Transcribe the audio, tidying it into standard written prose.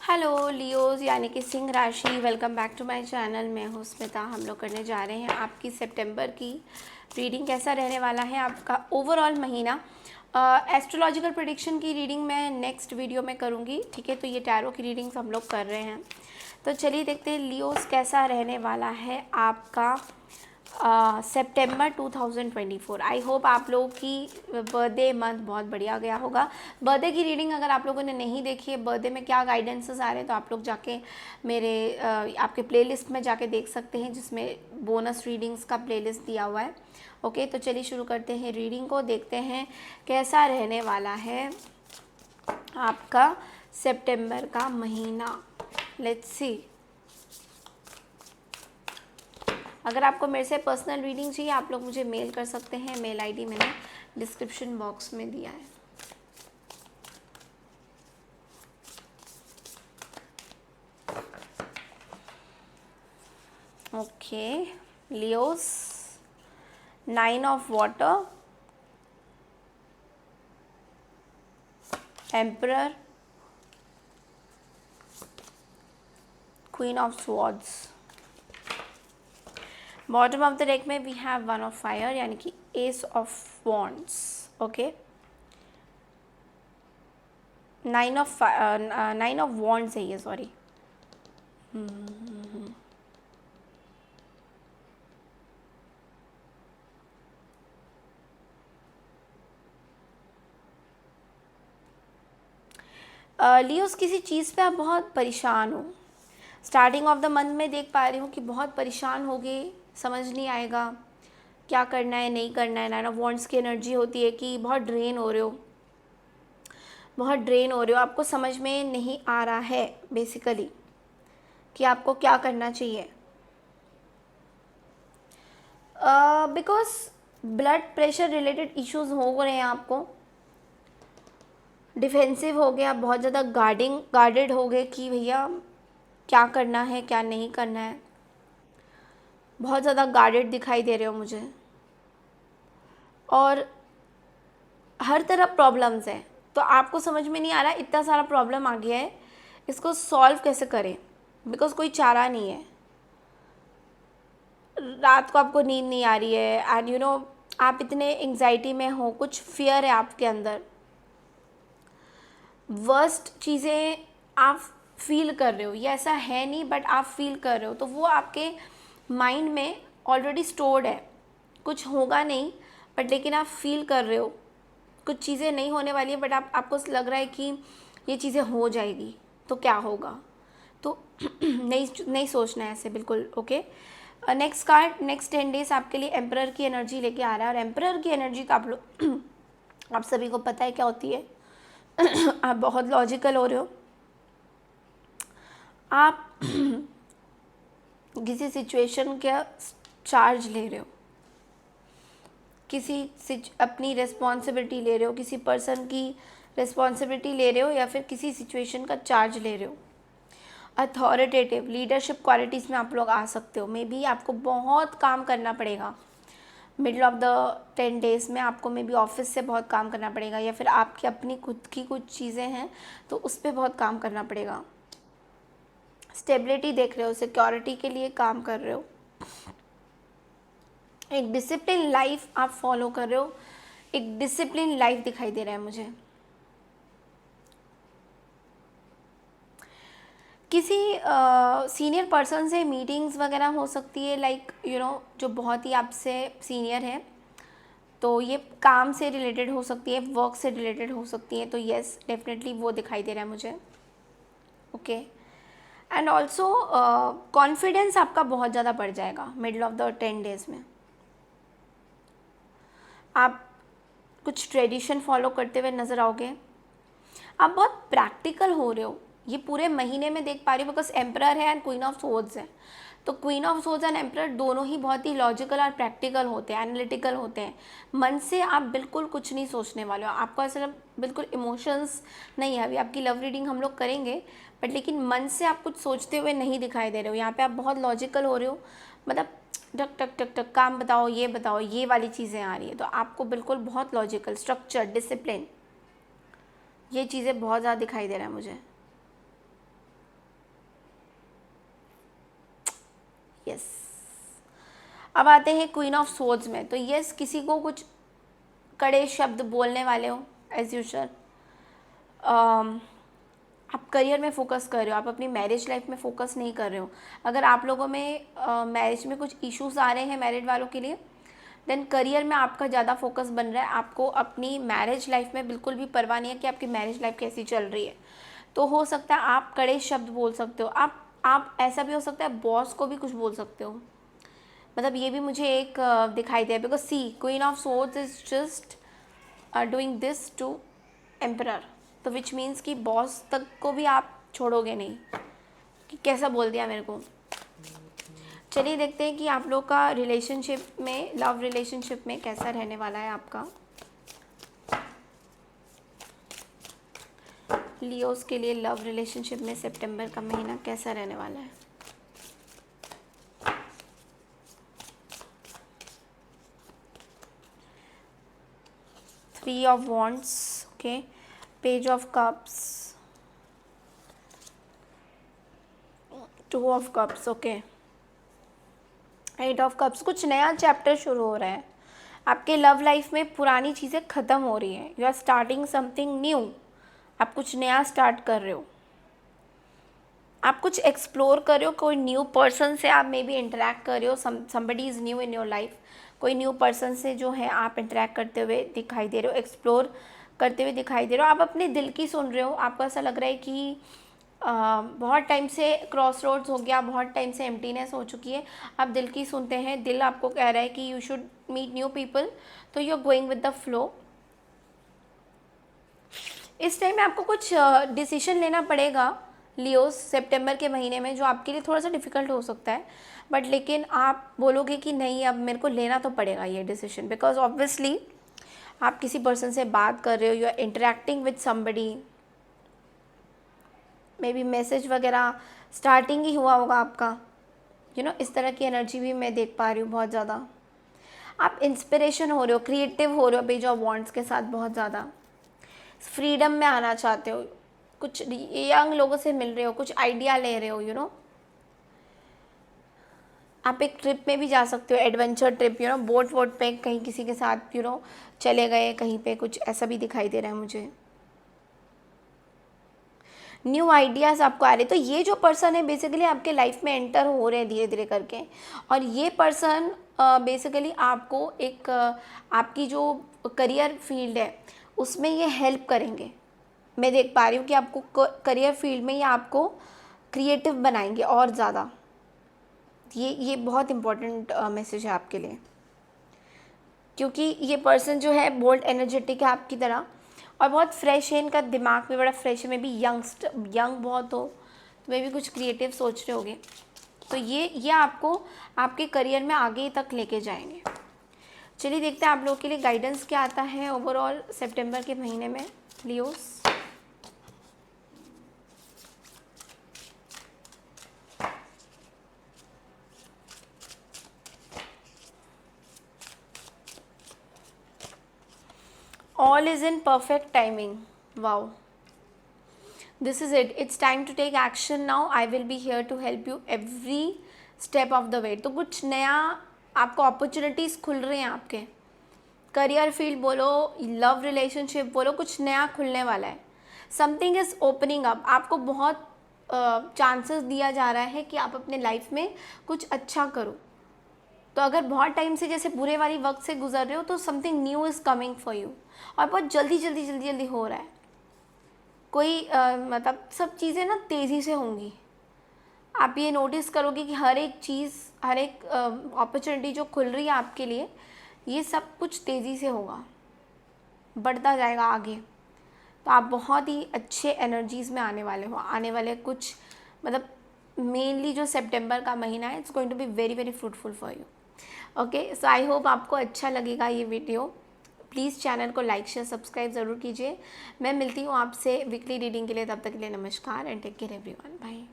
Hello Leos यानी कि सिंह राशि, welcome back to my channel. मैं हूँ स्मिता। हम लोग करने जा रहे हैं आपकी सितंबर की रीडिंग। कैसा रहने वाला है आपका ओवरऑल महीना। एस्ट्रोलॉजिकल प्रेडिक्शन की रीडिंग मैं नेक्स्ट वीडियो में करूँगी, ठीक है। तो ये टैरो की रीडिंग्स हम लोग कर रहे हैं। तो चलिए देखते हैं लियोज़ कैसा रहने वाला है आपका सितंबर 2024। आई होप आप लोगों की बर्थडे मंथ बहुत बढ़िया गया होगा। बर्थडे की रीडिंग अगर आप लोगों ने नहीं देखी है, बर्थडे में क्या गाइडेंसेस आ रहे हैं, तो आप लोग जाके मेरे आपके प्लेलिस्ट में जाके देख सकते हैं, जिसमें बोनस रीडिंग्स का प्लेलिस्ट दिया हुआ है। ओके, तो चलिए शुरू करते हैं रीडिंग को। देखते हैं कैसा रहने वाला है आपका सितंबर का महीना। Let's see. अगर आपको मेरे से पर्सनल रीडिंग चाहिए, आप लोग मुझे मेल कर सकते हैं। मेल आईडी मैंने डिस्क्रिप्शन बॉक्स में दिया है। Okay Leos, 9 of water, emperor, queen of swords. Bottom of the deck में वी हैव 1 ऑफ फायर यानी कि S of wands. Okay, 9 of wands है ये, सॉरी। लियोस, किसी चीज़ पे आप बहुत परेशान हो। स्टार्टिंग ऑफ द मंथ में देख पा रही हूँ कि बहुत परेशान हो गए, समझ नहीं आएगा क्या करना है नहीं करना है। 9 ऑफ वॉन्ड्स की एनर्जी होती है कि बहुत ड्रेन हो रहे हो, बहुत ड्रेन हो रहे हो। आपको समझ में नहीं आ रहा है बेसिकली कि आपको क्या करना चाहिए। Because blood pressure related issues हो रहे हैं आपको। डिफेंसिव हो गए आप, बहुत ज़्यादा गार्डेड हो गए कि भैया क्या करना है क्या नहीं करना है। बहुत ज़्यादा गार्डेड दिखाई दे रहे हो मुझे, और हर तरफ प्रॉब्लम्स हैं। तो आपको समझ में नहीं आ रहा, इतना सारा प्रॉब्लम आ गया है, इसको सॉल्व कैसे करें, बिकॉज कोई चारा नहीं है। रात को आपको नींद नहीं आ रही है, एंड आप इतने एंग्जाइटी में हो, कुछ फियर है आपके अंदर, वर्स्ट चीज़ें आप फील कर रहे हो। ये ऐसा है नहीं, बट आप फील कर रहे हो, तो वो आपके माइंड में ऑलरेडी स्टोर्ड है। कुछ होगा नहीं, बट लेकिन आप फील कर रहे हो कुछ चीज़ें नहीं होने वाली है, बट आपको लग रहा है कि ये चीज़ें हो जाएगी तो क्या होगा। तो नहीं सोचना है ऐसे, बिल्कुल। Okay, next card, next 10 days आपके लिए एम्परर की एनर्जी लेके आ रहा है। और एम्परर की एनर्जी तो आप लोग आप सभी को पता है क्या होती है। आप बहुत लॉजिकल हो रहे हो। आप किसी सिचुएशन का चार्ज ले रहे हो, अपनी रिस्पॉन्सिबिलिटी ले रहे हो, किसी पर्सन की रिस्पॉन्सिबिलिटी ले रहे हो, या फिर किसी सिचुएशन का चार्ज ले रहे हो। अथॉरिटेटिव लीडरशिप क्वालिटीज़ में आप लोग आ सकते हो। मे बी आपको बहुत काम करना पड़ेगा मिडल ऑफ द 10 डेज़ में। आपको मे बी ऑफिस से बहुत काम करना पड़ेगा, या फिर आपकी अपनी खुद की कुछ चीज़ें हैं तो उस पर बहुत काम करना पड़ेगा। स्टेबिलिटी देख रहे हो, सिक्योरिटी के लिए काम कर रहे हो, एक डिसिप्लिन लाइफ आप फॉलो कर रहे हो। एक डिसिप्लिन लाइफ दिखाई दे रहा है मुझे। किसी सीनियर पर्सन से मीटिंग्स वगैरह हो सकती है, लाइक जो बहुत ही आपसे सीनियर है, तो ये काम से रिलेटेड हो सकती है, वर्क से रिलेटेड हो सकती है। तो येस, डेफिनेटली वो दिखाई दे रहा है मुझे। ओके, एंड ऑल्सो कॉन्फिडेंस आपका बहुत ज़्यादा बढ़ जाएगा मिडल ऑफ द 10 डेज़ में। आप कुछ ट्रेडिशन फॉलो करते हुए नज़र आओगे। आप बहुत प्रैक्टिकल हो रहे हो ये पूरे महीने में, देख पा रही हो, बिकॉज एम्परर है एंड क्वीन ऑफ सोर्ड्स है। तो queen of swords and emperor दोनों ही बहुत ही लॉजिकल और प्रैक्टिकल होते हैं, एनालिटिकल होते हैं। मन से आप बिल्कुल कुछ नहीं सोचने वाले हो। आपको ऐसा बिल्कुल इमोशंस नहीं है। अभी आपकी लव रीडिंग हम लोग करेंगे, बट लेकिन मन से आप कुछ सोचते हुए नहीं दिखाई दे रहे हो। यहाँ पे आप बहुत लॉजिकल हो रहे हो, मतलब टक टक टक टक काम बताओ, ये वाली चीज़ें आ रही है। तो आपको बिल्कुल बहुत लॉजिकल, स्ट्रक्चर, डिसिप्लिन, ये चीज़ें बहुत ज़्यादा दिखाई दे रहा है मुझे। अब आते हैं क्वीन ऑफ सोर्ड्स में। तो यस, किसी को कुछ कड़े शब्द बोलने वाले हो एज यूजुअल। आप करियर में फोकस कर रहे हो, आप अपनी मैरिज लाइफ में फोकस नहीं कर रहे हो। अगर आप लोगों में मैरिज में कुछ इश्यूज आ रहे हैं मैरिड वालों के लिए, देन करियर में आपका ज़्यादा फोकस बन रहा है। आपको अपनी मैरिज लाइफ में बिल्कुल भी परवाह नहीं है कि आपकी मैरिज लाइफ कैसी चल रही है। तो हो सकता है आप कड़े शब्द बोल सकते हो। आप ऐसा भी हो सकता है बॉस को भी कुछ बोल सकते हो। मतलब ये भी मुझे एक दिखाई दे, because she queen of swords is just doing this to emperor. तो विच मीन्स कि बॉस तक को भी आप छोड़ोगे नहीं कि कैसा बोल दिया मेरे को। चलिए देखते हैं कि आप लोग का रिलेशनशिप में, लव रिलेशनशिप में कैसा रहने वाला है आपका। लियोस के लिए लव रिलेशनशिप में सितंबर का महीना कैसा रहने वाला है। Three of wands, okay, page of cups, two of cups, okay, eight of cups. कुछ नया चैप्टर शुरू हो रहा है आपके लव लाइफ में। पुरानी चीज़ें ख़त्म हो रही हैं। You are starting something new. आप कुछ नया स्टार्ट कर रहे हो, आप कुछ एक्सप्लोर कर रहे हो। कोई न्यू पर्सन से आप मे बी इंटरेक्ट कर रहे हो। Somebody is new in your life. कोई न्यू पर्सन से जो है आप इंटरेक्ट करते हुए दिखाई दे रहे हो, एक्सप्लोर करते हुए दिखाई दे रहे हो। आप अपने दिल की सुन रहे हो। आपको ऐसा लग रहा है कि बहुत टाइम से क्रॉस रोड्स हो गया, बहुत टाइम से एम्प्टीनेस हो चुकी है। आप दिल की सुनते हैं। दिल आपको कह रहा है कि you should meet new people, तो you are going with the flow. इस टाइम में आपको कुछ डिसीजन लेना पड़ेगा लियोस सितंबर के महीने में, जो आपके लिए थोड़ा सा डिफ़िकल्ट हो सकता है। बट लेकिन आप बोलोगे कि नहीं, अब मेरे को लेना तो पड़ेगा ये डिसीजन, बिकॉज ऑब्वियसली आप किसी पर्सन से बात कर रहे हो, you are interacting with somebody. Maybe message वगैरह स्टार्टिंग ही हुआ होगा आपका, इस तरह की एनर्जी भी मैं देख पा रही हूँ बहुत ज़्यादा। आप इंस्पिरेशन हो रहे हो, क्रिएटिव हो रहे हो पेज ऑफ वॉन्ड्स के साथ। बहुत ज़्यादा फ्रीडम में आना चाहते हो, कुछ यंग लोगों से मिल रहे हो, कुछ आइडिया ले रहे हो। आप एक ट्रिप में भी जा सकते हो, एडवेंचर ट्रिप, बोट वोट पे कहीं किसी के साथ चले गए कहीं पे, कुछ ऐसा भी दिखाई दे रहा है मुझे। न्यू आइडियाज़ आपको आ रहे। तो ये जो पर्सन है बेसिकली आपके लाइफ में एंटर हो रहे हैं धीरे धीरे करके। और ये पर्सन बेसिकली आपको एक आपकी जो करियर फील्ड है उसमें ये हेल्प करेंगे। मैं देख पा रही हूँ कि आपको करियर फील्ड में ये आपको क्रिएटिव बनाएंगे और ज़्यादा। ये बहुत इम्पोर्टेंट मैसेज है आपके लिए, क्योंकि ये पर्सन जो है बोल्ड एनर्जेटिक है आपकी तरह, और बहुत फ्रेश है। इनका दिमाग भी बड़ा फ्रेश है। मे बी यंग बहुत हो, तो मे बी कुछ क्रिएटिव सोच रहे होगे। तो ये आपको आपके करियर में आगे तक लेके जाएंगे। चलिए देखते हैं आप लोगों के लिए गाइडेंस क्या आता है ओवरऑल सितंबर के महीने में Leos. All is in perfect timing. Wow. This is it. It's time to take action now. I will be here to help you every step of the way. तो कुछ नया आपको अपॉर्चुनिटीज़ खुल रहे हैं आपके करियर फील्ड बोलो, love relationship बोलो, कुछ नया खुलने वाला है। Something is opening up. आपको बहुत चांसेस दिया जा रहा है कि आप अपने लाइफ में कुछ अच्छा करो। तो अगर बहुत टाइम से जैसे बुरे वाली वक्त से गुजर रहे हो, तो something new is coming for you. और बहुत जल्दी हो रहा है। कोई मतलब सब चीज़ें ना तेज़ी से होंगी। आप ये नोटिस करोगे कि हर एक चीज़, हर एक अपॉर्चुनिटी जो खुल रही है आपके लिए, ये सब कुछ तेज़ी से होगा, बढ़ता जाएगा आगे। तो आप बहुत ही अच्छे एनर्जीज़ में आने वाले हो। आने वाले कुछ मतलब मेनली जो सितंबर का महीना है, it's going to be very very fruitful for you. Okay, so I hope आपको अच्छा लगेगा ये वीडियो। प्लीज़ चैनल को लाइक शेयर सब्सक्राइब ज़रूर कीजिए। मैं मिलती हूँ आपसे वीकली रीडिंग के लिए। तब तक के लिए नमस्कार and take care everyone. Bye.